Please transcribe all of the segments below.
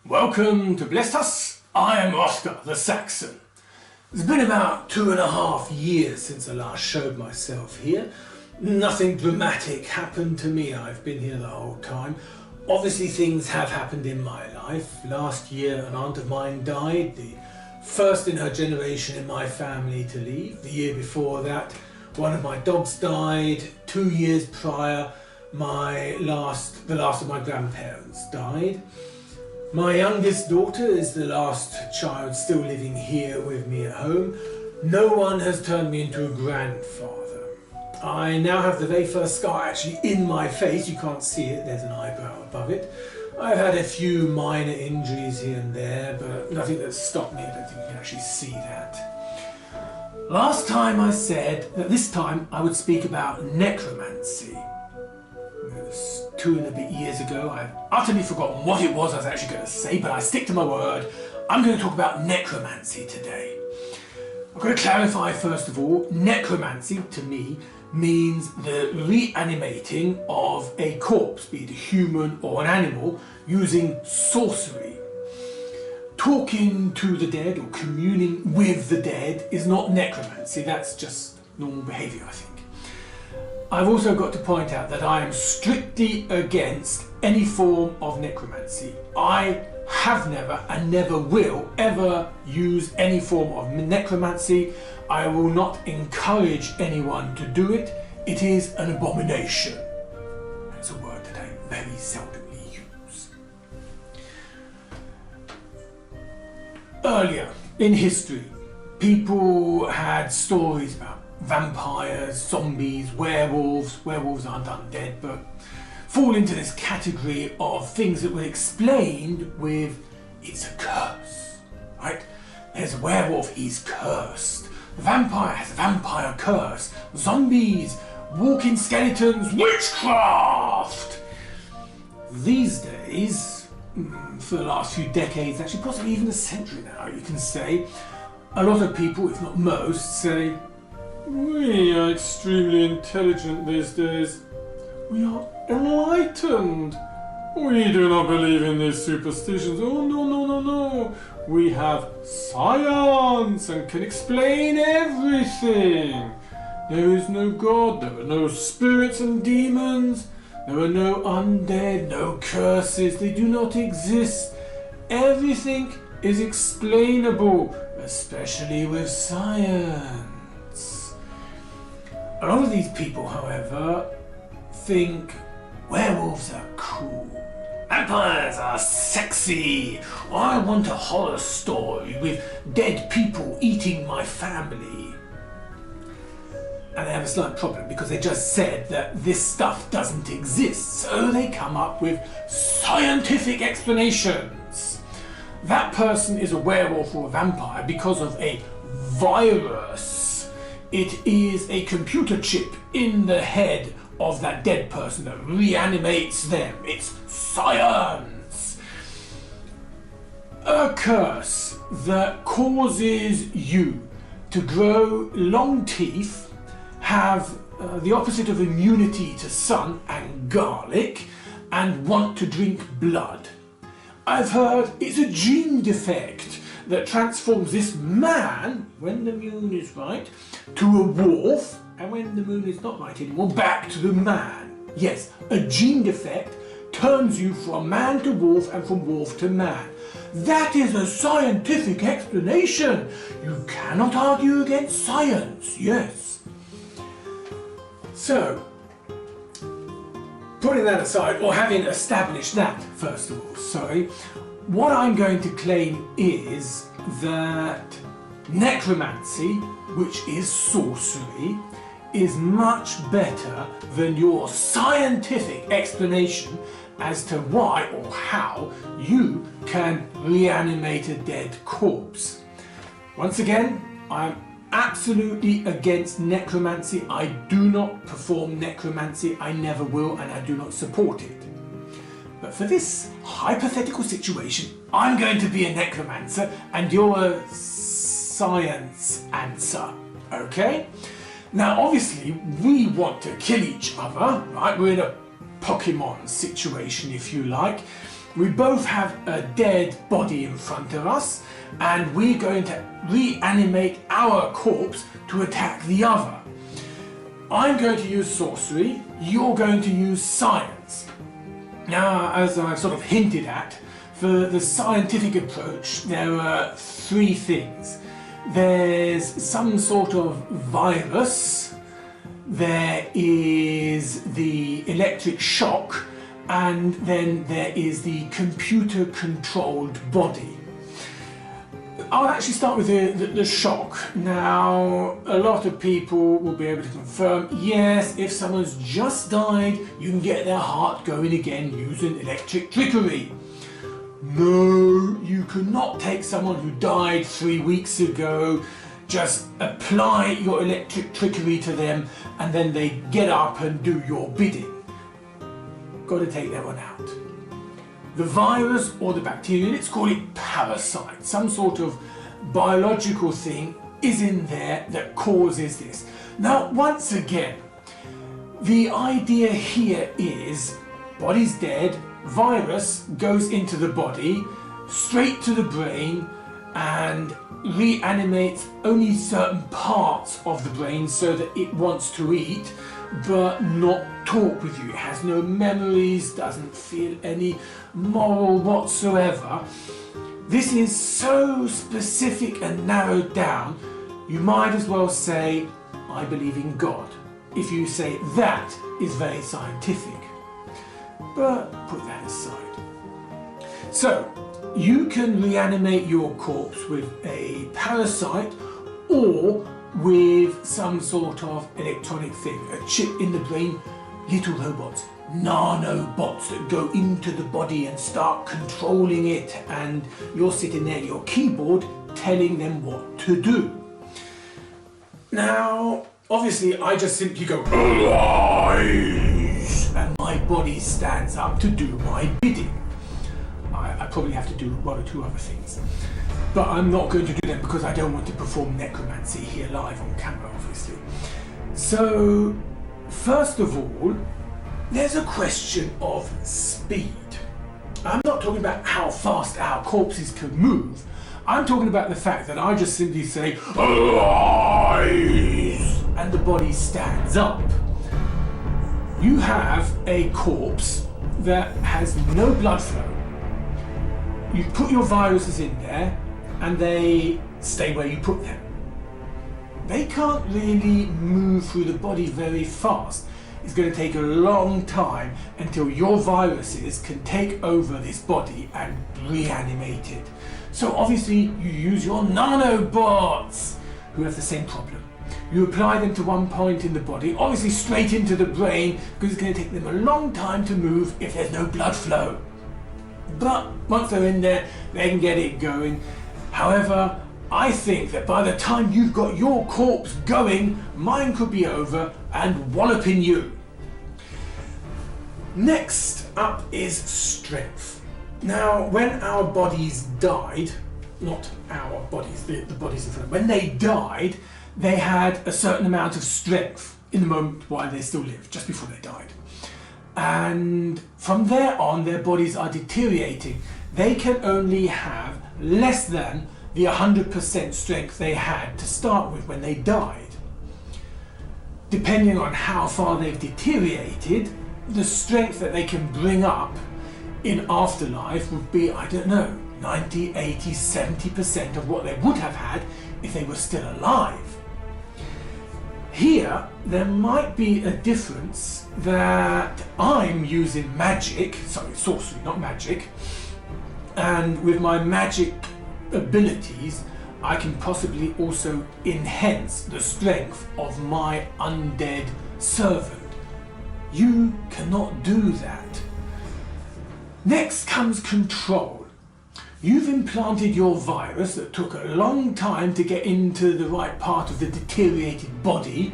Welcome to Blessed Us. I am Hrothgar the Saxon. It's been about 2.5 years since I last showed myself here. Nothing dramatic happened to me. I've been here the whole time. Obviously things have happened in my life. Last year an aunt of mine died, the first in her generation in my family to leave. The year before that one of my dogs died. 2 years prior the last of my grandparents died. My youngest daughter is the last child still living here with me at home. No one has turned me into a grandfather. I now have the very first scar actually in my face. You can't see it, there's an eyebrow above it. I've had a few minor injuries here and there, but nothing that's stopped me. I don't think you can actually see that. Last time I said that this time I would speak about necromancy. It was 2 and a bit years ago. I've utterly forgotten what it was I was actually going to say, but I stick to my word. I'm going to talk about necromancy today. I've got to clarify first of all, necromancy to me means the reanimating of a corpse, be it a human or an animal, using sorcery. Talking to the dead or communing with the dead is not necromancy, that's just normal behaviour, I think. I've also got to point out that I am strictly against any form of necromancy. I have never and never will ever use any form of necromancy. I will not encourage anyone to do it. It is an abomination. That's a word that I very seldomly use. Earlier in history, people had stories about vampires, zombies, werewolves. Werewolves aren't undead, but fall into this category of things that were explained with it's a curse, right? There's a werewolf, he's cursed. The vampire has a vampire curse. Zombies, walking skeletons, witchcraft. These days, for the last few decades, actually possibly even a century now, you can say, a lot of people, if not most, say, we are extremely intelligent these days. We are enlightened. We do not believe in these superstitions. Oh no, no, no, no. We have science and can explain everything. There is no God, there are no spirits and demons, there are no undead, no curses, they do not exist. Everything is explainable, especially with science. A lot of these people, however, think werewolves are cool, vampires are sexy, I want a horror story with dead people eating my family. And they have a slight problem because they just said that this stuff doesn't exist, so they come up with scientific explanations. That person is a werewolf or a vampire because of a virus. It is a computer chip in the head of that dead person that reanimates them. It's science. A curse that causes you to grow long teeth, have the opposite of immunity to sun and garlic, and want to drink blood. I've heard it's a gene defect that transforms this man, when the moon is right, to a wolf, and when the moon is not right anymore, back to the man. Yes, a gene defect turns you from man to wolf and from wolf to man. That is a scientific explanation. You cannot argue against science, yes. So, putting that aside, or having established that, first of all, sorry, what I'm going to claim is that necromancy, which is sorcery, is much better than your scientific explanation as to why or how you can reanimate a dead corpse. Once again, I'm absolutely against necromancy. I do not perform necromancy, I never will, and I do not support it. But for this hypothetical situation, I'm going to be a necromancer and you're a science answer, okay? Now obviously we want to kill each other, right? We're in a Pokemon situation, if you like, We both have a dead body in front of us, and we're going to reanimate our corpse to attack the other. I'm going to use sorcery, you're going to use science. Now, as I've sort of hinted at, for the scientific approach, there are three things. There's some sort of virus, there is the electric shock, and then there is the computer-controlled body. I'll actually start with the shock. Now, a lot of people will be able to confirm, yes, if someone's just died, you can get their heart going again using electric trickery. No, you cannot take someone who died 3 weeks ago, just apply your electric trickery to them, and then they get up and do your bidding. Got to take that one out. The virus or the bacteria, let's call it parasite, some sort of biological thing is in there that causes this. Now, once again, the idea here is body's dead, virus goes into the body, straight to the brain, and reanimates only certain parts of the brain so that it wants to eat but not talk with you. It has no memories, doesn't feel any moral whatsoever. This is so specific and narrowed down, you might as well say, I believe in God. If you say that is very scientific. But put that aside. So, you can reanimate your corpse with a parasite or with some sort of electronic thing, a chip in the brain, little robots, nanobots that go into the body and start controlling it, and you're sitting there at your keyboard telling them what to do. Now, obviously I just simply go, arise, and my body stands up to do my bidding. I probably have to do one or two other things. But I'm not going to do them because I don't want to perform necromancy here live on camera, obviously. So, first of all, there's a question of speed. I'm not talking about how fast our corpses can move. I'm talking about the fact that I just simply say, arise, and the body stands up. You have a corpse that has no blood flow. You put your viruses in there, and they stay where you put them. They can't really move through the body very fast. It's going to take a long time until your viruses can take over this body and reanimate it. So obviously you use your nanobots, who have the same problem. You apply them to one point in the body, obviously straight into the brain, because it's going to take them a long time to move if there's no blood flow. But once they're in there, they can get it going. However, I think that by the time you've got your corpse going, mine could be over and walloping you. Next up is strength. Now, when our bodies died, not our bodies, the bodies in front, when they died, they had a certain amount of strength in the moment while they still lived, just before they died. And from there on, their bodies are deteriorating. They can only have less than the 100% strength they had to start with when they died. Depending on how far they've deteriorated, the strength that they can bring up in afterlife would be, I don't know, 90, 80, 70% of what they would have had if they were still alive. Here, there might be a difference that I'm using magic, sorry, sorcery, not magic, and with my magic abilities, I can possibly also enhance the strength of my undead servant. You cannot do that. Next comes control. You've implanted your virus that took a long time to get into the right part of the deteriorated body.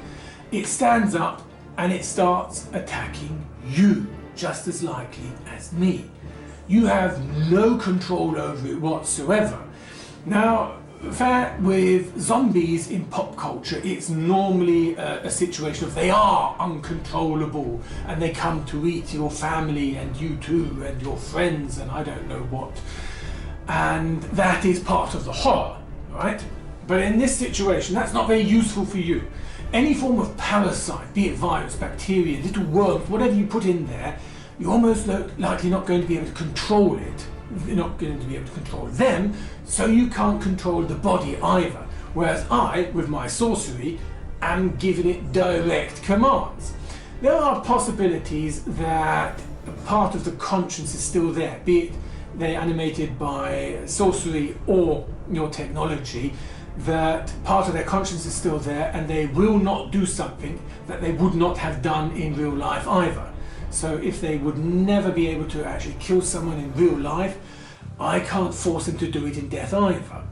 It stands up and it starts attacking you, just as likely as me. You have no control over it whatsoever. Now, fair with zombies in pop culture, it's normally a situation of they are uncontrollable and they come to eat your family and you too and your friends and I don't know what. And that is part of the horror, right? But in this situation, that's not very useful for you. Any form of parasite, be it virus, bacteria, little worms, whatever you put in there, you're almost likely not going to be able to control it. You're not going to be able to control them, so you can't control the body either. Whereas I, with my sorcery, am giving it direct commands. There are possibilities that part of the conscience is still there, be it they're animated by sorcery or your technology, that part of their conscience is still there and they will not do something that they would not have done in real life either. So if they would never be able to actually kill someone in real life, I can't force them to do it in death either.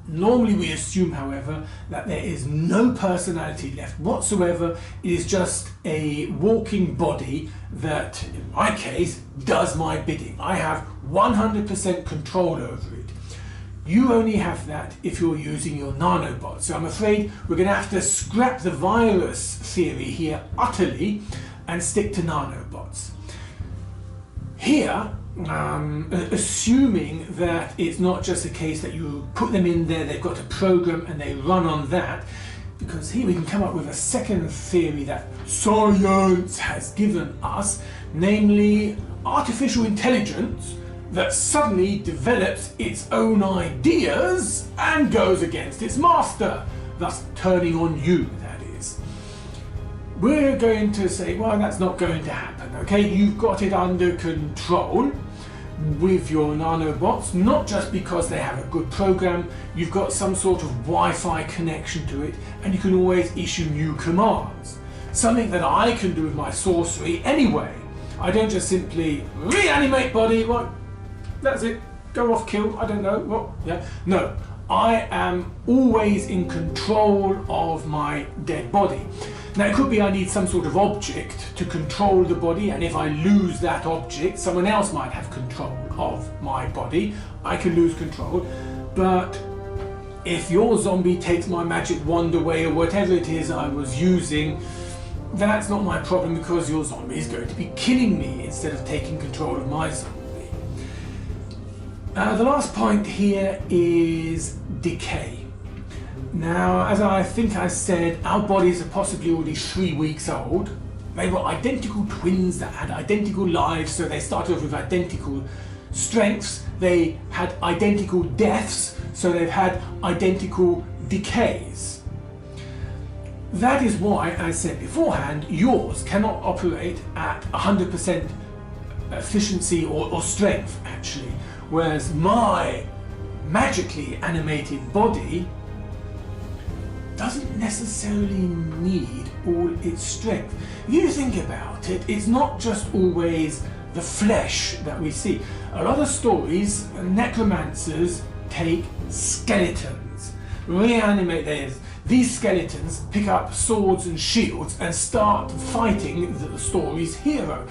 Normally we assume, however, that there is no personality left whatsoever. It is just a walking body that, in my case, does my bidding. I have 100% control over it. You only have that if you're using your nanobots. So I'm afraid we're going to have to scrap the virus theory here utterly and stick to nanobots. Here, assuming that it's not just a case that you put them in there, they've got a program and they run on that, because here we can come up with a second theory that science has given us, namely artificial intelligence that suddenly develops its own ideas and goes against its master, thus turning on you, that is. We're going to say, well, that's not going to happen, okay? You've got it under control with your nanobots, not just because they have a good program, you've got some sort of Wi-Fi connection to it, and you can always issue new commands. Something that I can do with my sorcery anyway. I don't just simply reanimate body, what? That's it, go off, kill, I don't know, what, yeah. No, I am always in control of my dead body. Now it could be I need some sort of object to control the body, and if I lose that object, someone else might have control of my body. I can lose control, but if your zombie takes my magic wand away or whatever it is I was using, that's not my problem because your zombie is going to be killing me instead of taking control of my zombie. The last point here is decay. Now, as I think I said, our bodies are possibly already 3 weeks old. They were identical twins that had identical lives, so they started off with identical strengths. They had identical deaths, so they've had identical decays. That is why, as I said beforehand, yours cannot operate at 100% efficiency or strength, actually. Whereas my magically animated body doesn't necessarily need all its strength. If you think about it, it's not just always the flesh that we see. A lot of stories, necromancers take skeletons, reanimate theirs. These skeletons pick up swords and shields and start fighting the story's hero.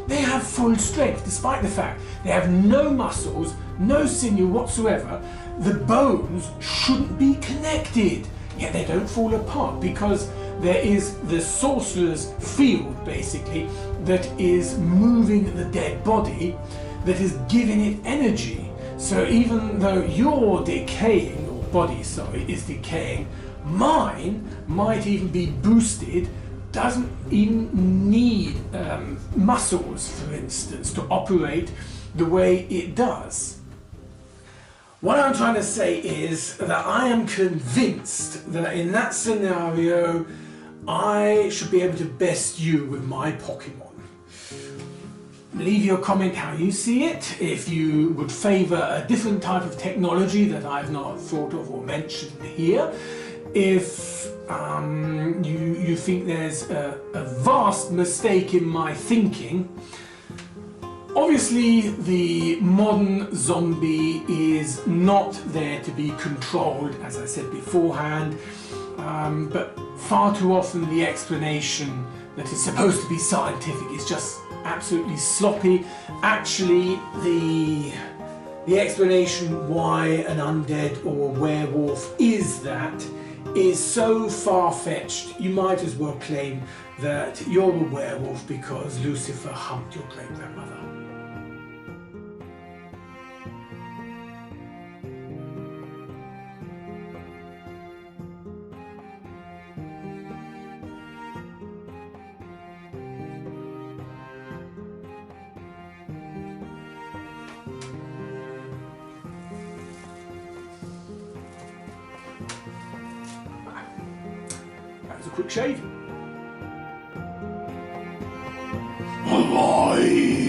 They have full strength, despite the fact they have no muscles, no sinew whatsoever. The bones shouldn't be connected, yet they don't fall apart because there is the sorcerer's field, basically, that is moving the dead body, that is giving it energy. So even though your decaying, or body, sorry, is decaying, mine might even be boosted, doesn't even need muscles, for instance, to operate the way it does. What I'm trying to say is that I am convinced that in that scenario, I should be able to best you with my Pokemon. Leave your comment how you see it, if you would favour a different type of technology that I've not thought of or mentioned here. If you think there's a vast mistake in my thinking. Obviously, the modern zombie is not there to be controlled, as I said beforehand, but far too often the explanation that is supposed to be scientific is just absolutely sloppy. Actually, the The explanation why an undead or a werewolf is that is so far-fetched, you might as well claim that you're a werewolf because Lucifer humped your great-grandmother. That was a quick shave. Alive!